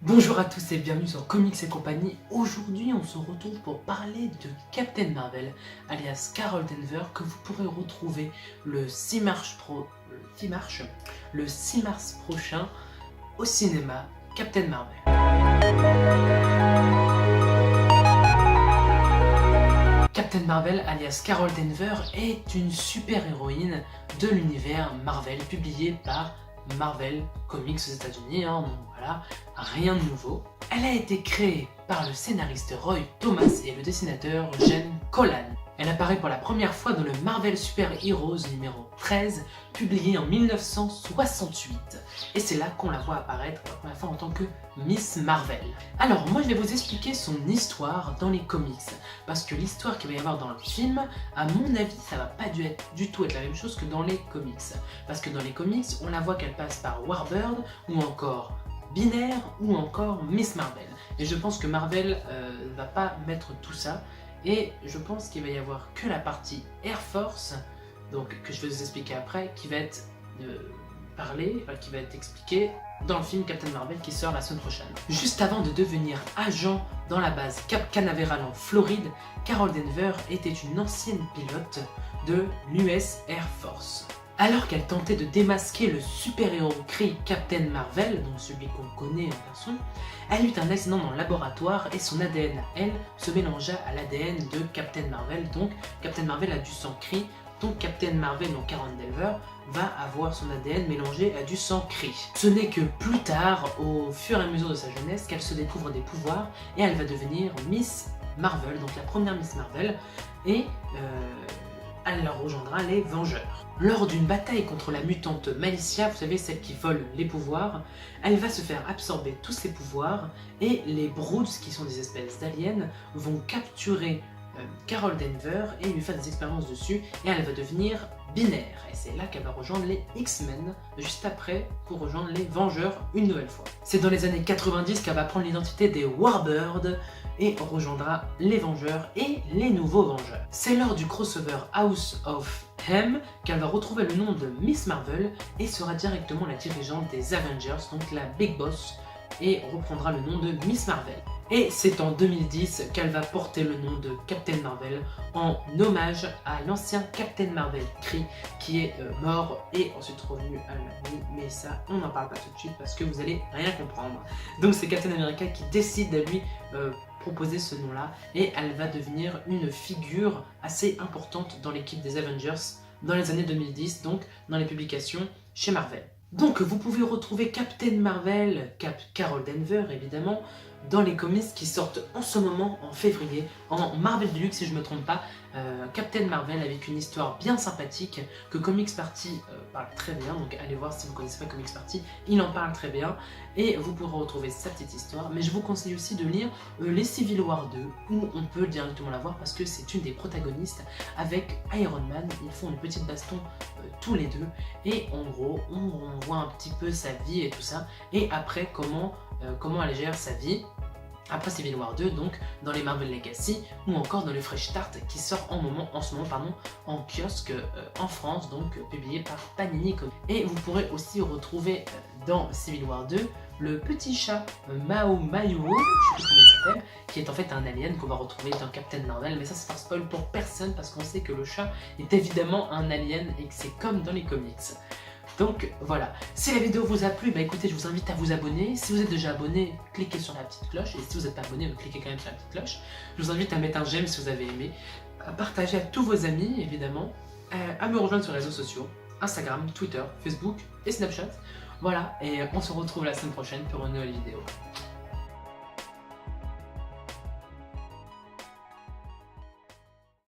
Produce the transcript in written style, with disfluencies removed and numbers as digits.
Bonjour à tous et bienvenue sur Comics et compagnie. Aujourd'hui on se retrouve pour parler de Captain Marvel, alias Carol Danvers, que vous pourrez retrouver le 6 mars prochain au cinéma. Captain Marvel. Captain Marvel, alias Carol Danvers, est une super-héroïne de l'univers Marvel, publiée par Marvel Comics aux États-Unis, donc voilà, rien de nouveau. Elle a été créée par le scénariste Roy Thomas et le dessinateur Gene Colan. Elle apparaît pour la première fois dans le Marvel Super Heroes numéro 13, publié en 1968. Et c'est là qu'on la voit apparaître pour la première fois en tant que Miss Marvel. Alors moi je vais vous expliquer son histoire dans les comics, parce que l'histoire qu'il va y avoir dans le film, à mon avis, ça va pas du tout être la même chose que dans les comics. Parce que dans les comics, on la voit qu'elle passe par Warbird, ou encore Binaire, ou encore Miss Marvel. Et je pense que Marvel va pas mettre tout ça. Et je pense qu'il va y avoir que la partie Air Force, donc que je vais vous expliquer après, qui va être qui va être expliquée dans le film Captain Marvel qui sort la semaine prochaine. Juste avant de devenir agent dans la base Cap Canaveral en Floride, Carol Danvers était une ancienne pilote de l'US Air Force. Alors qu'elle tentait de démasquer le super-héros Kree Captain Marvel, donc celui qu'on connaît en personne, elle eut un accident dans le laboratoire et son ADN à elle se mélangea à l'ADN de Captain Marvel. Donc Captain Marvel a du sang Kree, donc Captain Marvel, donc Carol Danvers, va avoir son ADN mélangé à du sang Kree. Ce n'est que plus tard, au fur et à mesure de sa jeunesse, qu'elle se découvre des pouvoirs et elle va devenir Miss Marvel, donc la première Miss Marvel, et elle leur rejoindra les Vengeurs. Lors d'une bataille contre la mutante Malicia, vous savez, celle qui vole les pouvoirs, elle va se faire absorber tous ses pouvoirs et les Broods, qui sont des espèces d'aliens, vont capturer Carol Danvers et lui faire des expériences dessus et elle va devenir binaire. Et c'est là qu'elle va rejoindre les X-Men juste après pour rejoindre les Vengeurs une nouvelle fois. C'est dans les années 90 qu'elle va prendre l'identité des Warbirds et rejoindra les Vengeurs et les nouveaux Vengeurs. C'est lors du crossover House of M qu'elle va retrouver le nom de Miss Marvel et sera directement la dirigeante des Avengers, donc la Big Boss, et reprendra le nom de Miss Marvel. Et c'est en 2010 qu'elle va porter le nom de Captain Marvel en hommage à l'ancien Captain Marvel Kree qui est mort et ensuite revenu à la vie, mais ça on n'en parle pas tout de suite parce que vous allez rien comprendre. Donc c'est Captain America qui décide de lui proposer ce nom-là et elle va devenir une figure assez importante dans l'équipe des Avengers dans les années 2010, donc dans les publications chez Marvel. Donc vous pouvez retrouver Captain Marvel, Carol Danvers évidemment, dans les comics qui sortent en ce moment en février, en Marvel Deluxe si je ne me trompe pas. Captain Marvel avec une histoire bien sympathique que Comics Party parle très bien, donc allez voir si vous ne connaissez pas Comics Party, il en parle très bien et vous pourrez retrouver sa petite histoire. Mais je vous conseille aussi de lire les Civil War 2 où on peut directement la voir parce que c'est une des protagonistes avec Iron Man. Ils font une petite baston tous les deux et en gros on voit un petit peu sa vie et tout ça et après comment elle gère sa vie après Civil War 2, donc dans les Marvel Legacy ou encore dans le Fresh Start qui sort en ce moment en kiosque en France, donc publié par Panini Comics. Et vous pourrez aussi retrouver dans Civil War 2 le petit chat Mao Mayuo, je sais plus comment il s'appelle, qui est en fait un alien qu'on va retrouver dans Captain Marvel, mais ça c'est un spoil pour personne parce qu'on sait que le chat est évidemment un alien et que c'est comme dans les comics. Donc voilà, si la vidéo vous a plu, écoutez, je vous invite à vous abonner. Si vous êtes déjà abonné, cliquez sur la petite cloche. Et si vous n'êtes pas abonné, cliquez quand même sur la petite cloche. Je vous invite à mettre un j'aime si vous avez aimé, à partager à tous vos amis évidemment, à me rejoindre sur les réseaux sociaux, Instagram, Twitter, Facebook et Snapchat. Voilà, et on se retrouve la semaine prochaine pour une nouvelle vidéo.